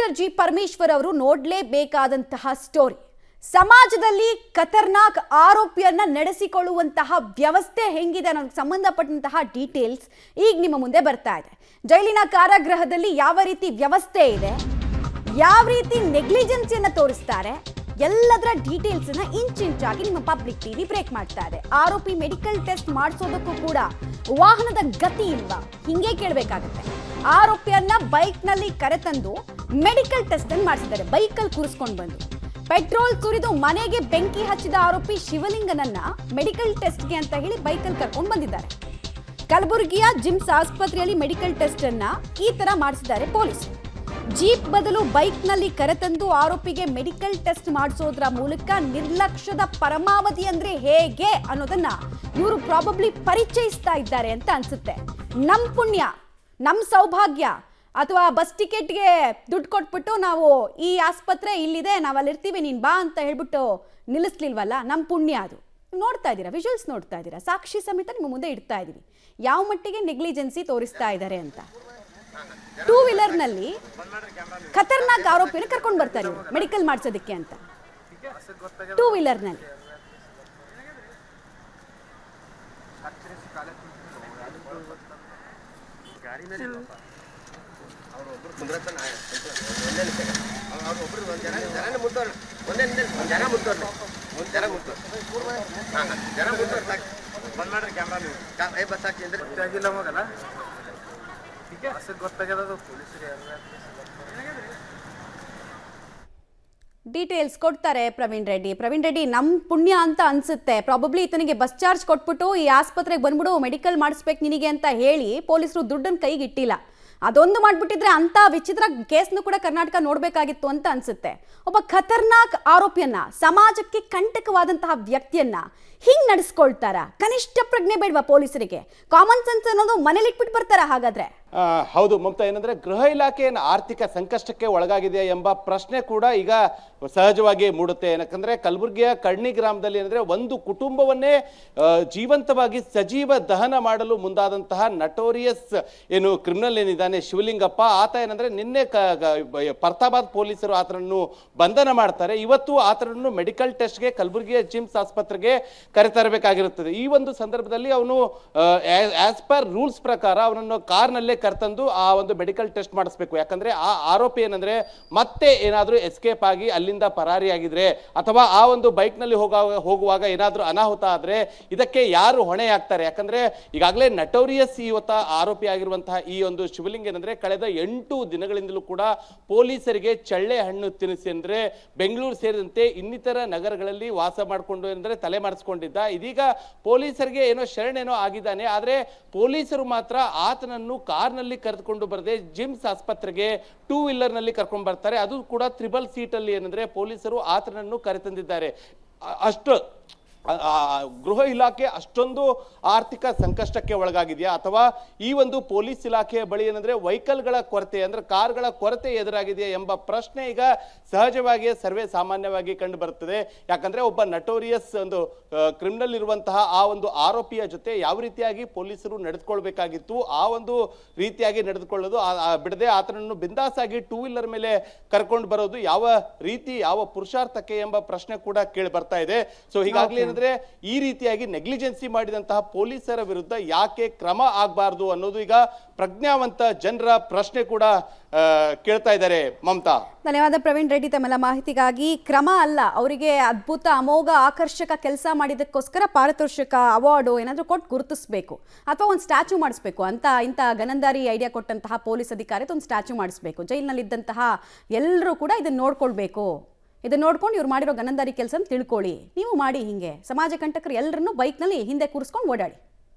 Doctor G Parameshwar ಅವರು ನೋಡಲೇಬೇಕಾದಂತಹ story. ಸಮಾಜದಲ್ಲಿ ಖತರ್ನಾಕ್ ಆರೋಪಿಯನ್ನ ನಡೆಸಿಕೊಳ್ಳುವಂತಹ ವ್ಯವಸ್ಥೆ ಹೆಂಗಿದೆ ಅನ್ನೋದಕ್ಕೆ ಸಂಬಂಧಪಟ್ಟಂತಹ ಡೀಟೇಲ್ಸ್ ಈಗ ನಿಮ್ಮ ಮುಂದೆ ಬರ್ತಾ ಇದೆ. ಜೈಲಿನ ಕಾರಾಗೃಹದಲ್ಲಿ ಯಾವ ರೀತಿ ವ್ಯವಸ್ಥೆ ಇದೆ, ಯಾವ ರೀತಿ ನೆಗ್ಲಿಜೆನ್ಸಿಯನ್ನ ತೋರಿಸ್ತಾರೆ, ಎಲ್ಲದರ ಡೀಟೇಲ್ಸ್ ಅನ್ನ ಇಂಚಾಗಿ ನಿಮ್ಮ ಪಬ್ಲಿಕ್ ಟಿವಿ ಬ್ರೇಕ್ ಮಾಡ್ತಾ ಇದೆ. ಆರೋಪಿ ಮೆಡಿಕಲ್ ಟೆಸ್ಟ್ ಮಾಡಿಸೋದಕ್ಕೂ ಕೂಡ ವಾಹನದ ಗತಿ ಇಲ್ವಾ, ಹಿಂಗೆ ಕೇಳಬೇಕಾಗುತ್ತೆ. ಆರೋಪಿಯನ್ನ ಬೈಕ್ ನಲ್ಲಿ ಕರೆತಂದು ಮೆಡಿಕಲ್ ಟೆಸ್ಟ್ ಅನ್ನು ಮಾಡಿಸಿದ್ದಾರೆ. ಬೈಕಲ್ಲಿ ಕೂರಿಸ್ಕೊಂಡು ಬಂದು ಪೆಟ್ರೋಲ್ ಸುರಿದು ಮನೆಗೆ ಬೆಂಕಿ ಹಚ್ಚಿದ ಆರೋಪಿ ಶಿವಲಿಂಗನನ್ನ ಮೆಡಿಕಲ್ ಟೆಸ್ಟ್ಗೆ ಅಂತ ಹೇಳಿ ಬೈಕಲ್ಲಿ ಕರ್ಕೊಂಡು ಬಂದಿದ್ದಾರೆ. ಕಲಬುರಗಿಯ ಜಿಮ್ಸ್ ಆಸ್ಪತ್ರೆಯಲ್ಲಿ ಮೆಡಿಕಲ್ ಟೆಸ್ಟ್ ಅನ್ನ ಈ ತರ ಮಾಡಿಸಿದ್ದಾರೆ ಪೊಲೀಸರು. ಜೀಪ್ ಬದಲು ಬೈಕ್ ನಲ್ಲಿ ಕರೆತಂದು ಆರೋಪಿಗೆ ಮೆಡಿಕಲ್ ಟೆಸ್ಟ್ ಮಾಡಿಸೋದ್ರ ಮೂಲಕ ನಿರ್ಲಕ್ಷ್ಯದ ಪರಮಾವಧಿ ಅಂದ್ರೆ ಹೇಗೆ ಅನ್ನೋದನ್ನ ಇವರು ಪ್ರಾಬಬ್ಲಿ ಪರಿಚಯಿಸ್ತಾ ಇದ್ದಾರೆ ಅಂತ ಅನ್ಸುತ್ತೆ. ನಮ್ ಪುಣ್ಯ, ನಮ್ ಸೌಭಾಗ್ಯ, ಅಥವಾ ಬಸ್ ಟಿಕೆಟ್ಗೆ ದುಡ್ಡು ಕೊಟ್ಬಿಟ್ಟು ನಾವು ಈ ಆಸ್ಪತ್ರೆ ಇಲ್ಲಿದೆ, ನಾವು ಅಲ್ಲಿರ್ತೀವಿ, ನೀನು ಬಾ ಅಂತ ಹೇಳ್ಬಿಟ್ಟು ನಿಲ್ಲಿಸ್ಲಿಲ್ವಲ್ಲ, ನಮ್ಮ ಪುಣ್ಯ ಅದು. ನೋಡ್ತಾ ಇದ್ದೀರಾ, ವಿಜುವಲ್ಸ್ ನೋಡ್ತಾ ಇದ್ದೀರಾ, ಸಾಕ್ಷಿ ಸಮೇತ ನಿಮ್ಮ ಮುಂದೆ ಇಡ್ತಾ ಇದ್ದೀವಿ ಯಾವ ಮಟ್ಟಿಗೆ ನೆಗ್ಲಿಜೆನ್ಸಿ ತೋರಿಸ್ತಾ ಇದ್ದಾರೆ ಅಂತ. ಟೂ ವೀಲರ್ನಲ್ಲಿ ಖತರ್ನಾಕ್ ಆರೋಪಿಯನ್ನು ಕರ್ಕೊಂಡು ಬರ್ತಾರೆ ಇವರು ಮೆಡಿಕಲ್ ಮಾಡಿಸೋದಕ್ಕೆ ಅಂತ. ಟೂ ವೀಲರ್ನಲ್ಲಿ ಡೀಟೇಲ್ಸ್ ಕೊಡ್ತಾರೆ ಪ್ರವೀಣ್ ರೆಡ್ಡಿ. ನಮ್ಮ ಪುಣ್ಯ ಅಂತ ಅನ್ಸುತ್ತೆ. ಪ್ರಾಬಬ್ಲಿ ಈತನಿಗೆ ಬಸ್ ಚಾರ್ಜ್ ಕೊಟ್ಬಿಟ್ಟು ಈ ಆಸ್ಪತ್ರೆಗೆ ಬಂದ್ಬಿಡು ಮೆಡಿಕಲ್ ಮಾಡಿಸ್ಬೇಕು ನಿನಗೆ ಅಂತ ಹೇಳಿ ಪೊಲೀಸರು ದುಡ್ಡನ್ನು ಕೈಗೆ ಇಟ್ಟಿಲ್ಲ. ಅದೊಂದು ಮಾಡ್ಬಿಟ್ಟಿದ್ರೆ ಅಂತ ವಿಚಿತ್ರ ಕೇಸ್ನು ಕೂಡ ಕರ್ನಾಟಕ ನೋಡಬೇಕಾಗಿತ್ತು ಅಂತ ಅನ್ಸುತ್ತೆ. ಒಬ್ಬ ಖತರ್ನಾಕ್ ಆರೋಪಿಯನ್ನ, ಸಮಾಜಕ್ಕೆ ಕಂಟಕವಾದಂತಹ ವ್ಯಕ್ತಿಯನ್ನ ಹಿಂಗ್ ನಡೆಸ್ಕೊಳ್ತಾರ? ಕನಿಷ್ಠ ಪ್ರಜ್ಞೆ ಬೇಡವಾ ಪೊಲೀಸರಿಗೆ? ಕಾಮನ್ ಸೆನ್ಸ್ ಅನ್ನೋದು ಮನೇಲಿ ಇಟ್ಬಿಟ್ಟು ಬರ್ತಾರ ಹಾಗಾದ್ರೆ? ಹೌದು ಮಮತಾ, ಏನಂದ್ರೆ ಗೃಹ ಇಲಾಖೆ ಆರ್ಥಿಕ ಸಂಕಷ್ಟಕ್ಕೆ ಒಳಗಾಗಿದೆ ಎಂಬ ಪ್ರಶ್ನೆ ಕೂಡ ಈಗ ಸಹಜವಾಗಿ ಮೂಡುತ್ತೆ. ಯಾಕಂದ್ರೆ ಕಲಬುರಗಿಯ ಕರ್ಣಿ ಗ್ರಾಮದಲ್ಲಿ ಏನಂದ್ರೆ ಒಂದು ಕುಟುಂಬವನ್ನೇ ಜೀವಂತವಾಗಿ ಸಜೀವ ದಹನ ಮಾಡಲು ಮುಂದಾದಂತಹ ನಟೋರಿಯಸ್ ಏನು ಕ್ರಿಮಿನಲ್ ಏನಿದ್ದಾನೆ ಶಿವಲಿಂಗಪ್ಪ, ಆತ ಏನಂದ್ರೆ ನಿನ್ನೆ ಪರ್ತಾಬಾದ್ ಪೊಲೀಸರು ಆತನನ್ನು ಬಂಧನ ಮಾಡ್ತಾರೆ. ಇವತ್ತು ಆತನನ್ನು ಮೆಡಿಕಲ್ ಟೆಸ್ಟ್ಗೆ ಕಲಬುರಗಿಯ ಜಿಮ್ಸ್ ಆಸ್ಪತ್ರೆಗೆ ಕರೆತರಬೇಕಾಗಿರುತ್ತದೆ. ಈ ಒಂದು ಸಂದರ್ಭದಲ್ಲಿ ಅವನು ಆಸ್ ಪರ್ ರೂಲ್ಸ್ ಪ್ರಕಾರ ಅವನನ್ನು ಕಾರ್ನಲ್ಲೇ ಕರೆತಂದು ಆ ಒಂದು ಮೆಡಿಕಲ್ ಟೆಸ್ಟ್ ಮಾಡಿಸ್ಬೇಕು. ಯಾಕಂದ್ರೆ ಆ ಆರೋಪಿ ಏನಂದ್ರೆ ಮತ್ತೆ ಏನಾದ್ರೂ ಎಸ್ಕೇಪ್ ಆಗಿ ಅಲ್ಲಿಂದ ಪರಾರಿಯಾಗಿದ್ರೆ ಅಥವಾ ಆ ಒಂದು ಬೈಕ್ ನಲ್ಲಿ ಹೋಗುವಾಗ ಏನಾದ್ರೂ ಅನಾಹುತ ಆದ್ರೆ ಇದಕ್ಕೆ ಯಾರು ಹೊಣೆ ಆಗ್ತಾರೆ? ಯಾಕಂದ್ರೆ ಈಗಾಗಲೇ ನಟೋರಿಯಸ್ ಇವತ್ತ ಆರೋಪಿ ಆಗಿರುವಂತಹ ಈ ಒಂದು ಶಿವಲಿಂಗ ಏನಂದ್ರೆ ಕಳೆದ 8 ದಿನಗಳಿಂದಲೂ ಕೂಡ ಪೊಲೀಸರಿಗೆ ಚಳ್ಳೆ ಹಣ್ಣು ತಿನ್ನಿಸಿ ಅಂದ್ರೆ ಬೆಂಗಳೂರು ಸೇರಿದಂತೆ ಇನ್ನಿತರ ನಗರಗಳಲ್ಲಿ ವಾಸ ಮಾಡಿಕೊಂಡು ಏನಂದ್ರೆ ತಲೆ ಮಾಡಿಸ್ಕೊಂಡಿದ್ದ. ಇದೀಗ ಪೊಲೀಸರಿಗೆ ಏನೋ ಶರಣೇನೋ ಆಗಿದ್ದಾನೆ. ಆದ್ರೆ ಪೊಲೀಸರು ಮಾತ್ರ ಆತನನ್ನು ಕಾರ್ನಲ್ಲಿ ಕರೆದುಕೊಂಡು ಬರದೆ ಜಿಮ್ಸ್ ಆಸ್ಪತ್ರೆಗೆ ಟೂ ವೀಲರ್ ನಲ್ಲಿ ಕರ್ಕೊಂಡು ಬರ್ತಾರೆ. ಅದು ಕೂಡ 3 ಸೀಟ್ ಅಲ್ಲಿ ಏನಂದ್ರೆ ಪೊಲೀಸರು ಆತನನ್ನು ಕರೆತಂದಿದ್ದಾರೆ. ಅಷ್ಟು ಗೃಹ ಇಲಾಖೆ ಅಷ್ಟೊಂದು ಆರ್ಥಿಕ ಸಂಕಷ್ಟಕ್ಕೆ ಒಳಗಾಗಿದೆಯಾ ಅಥವಾ ಈ ಒಂದು ಪೊಲೀಸ್ ಇಲಾಖೆಯ ಬಳಿ ಏನಂದ್ರೆ ವೆಹಿಕಲ್ಗಳ ಕೊರತೆ ಅಂದ್ರೆ ಕಾರ್ಗಳ ಕೊರತೆ ಎದುರಾಗಿದೆಯಾ ಎಂಬ ಪ್ರಶ್ನೆ ಈಗ ಸಹಜವಾಗಿ ಸರ್ವೇ ಸಾಮಾನ್ಯವಾಗಿ ಕಂಡು ಬರುತ್ತದೆ. ಯಾಕಂದ್ರೆ ಒಬ್ಬ ನಟೋರಿಯಸ್ ಒಂದು ಕ್ರಿಮಿನಲ್ ಇರುವಂತಹ ಆ ಒಂದು ಆರೋಪಿಯ ಜೊತೆ ಯಾವ ರೀತಿಯಾಗಿ ಪೊಲೀಸರು ನಡೆದುಕೊಳ್ಬೇಕಾಗಿತ್ತು ಆ ಒಂದು ರೀತಿಯಾಗಿ ನಡೆದುಕೊಳ್ಳೋದು ಬಿಡದೆ ಆತನನ್ನು ಬಿಂದಾಸ್ ಆಗಿ ಟೂ ವೀಲರ್ ಮೇಲೆ ಕರ್ಕೊಂಡು ಬರೋದು ಯಾವ ರೀತಿ, ಯಾವ ಪುರುಷಾರ್ಥಕ್ಕೆ ಎಂಬ ಪ್ರಶ್ನೆ ಕೂಡ ಕೇಳಿ ಬರ್ತಾ ಇದೆ. ಸೊ ಹೀಗಾಗ್ಲಿ ಈ ರೀತಿಯಾಗಿ ನೆಗ್ಲಿಜೆನ್ಸಿ ಮಾಡಿದಂತಹ ಪೊಲೀಸರ ವಿರುದ್ಧ ಯಾಕೆ ಕ್ರಮ ಆಗಬಾರದು ಅನ್ನೋದು ಈಗ ಪ್ರಜ್ಞಾವಂತ ಜನರ ಪ್ರಶ್ನೆ ಕೂಡ ಕೇಳ್ತಾ ಇದ್ದಾರೆ. ಮಮತಾ, ಧನ್ಯವಾದ ಪ್ರವೀಣ್ ರೆಡ್ಡಿ ತಮ್ಮೆಲ್ಲ ಮಾಹಿತಿಗಾಗಿ. ಕ್ರಮ ಅಲ್ಲ, ಅವರಿಗೆ ಅದ್ಭುತ ಅಮೋಘ ಆಕರ್ಷಕ ಕೆಲಸ ಮಾಡಿದಕ್ಕೋಸ್ಕರ ಪಾರಿತೋಷಿಕ ಅವಾರ್ಡು ಏನಾದರೂ ಕೊಟ್ಟು ಗುರುತಿಸಬೇಕು ಅಥವಾ ಒಂದು ಸ್ಟ್ಯಾಚ್ಯೂ ಮಾಡಿಸ್ಬೇಕು ಅಂತ ಇಂಥ ಗನಂದಾರಿ ಐಡಿಯಾ ಕೊಟ್ಟಂತಹ ಪೊಲೀಸ್ ಅಧಿಕಾರಿ ಒಂದು ಸ್ಟ್ಯಾಚ್ಯೂ ಮಾಡಿಸ್ಬೇಕು. ಜೈಲಿನಲ್ಲಿದ್ದಂತಹ ಎಲ್ಲರೂ ಕೂಡ ಇದನ್ನು ನೋಡ್ಕೊಳ್ಬೇಕು. ಇದನ್ನ ನೋಡ್ಕೊಂಡು ಇವ್ರು ಮಾಡಿರೋ ಗನಂದಾರಿ ಕೆಲಸ ತಿಳ್ಕೊಳ್ಳಿ. ನೀವು ಮಾಡಿ ಹಿಂಗೆ ಸಮಾಜ ಕಂಟಕರು ಎಲ್ಲರನ್ನೂ ಬೈಕ್ನಲ್ಲಿ ಹಿಂದೆ ಕೂರಿಸ್ಕೊಂಡು ಓಡಾಡಿ.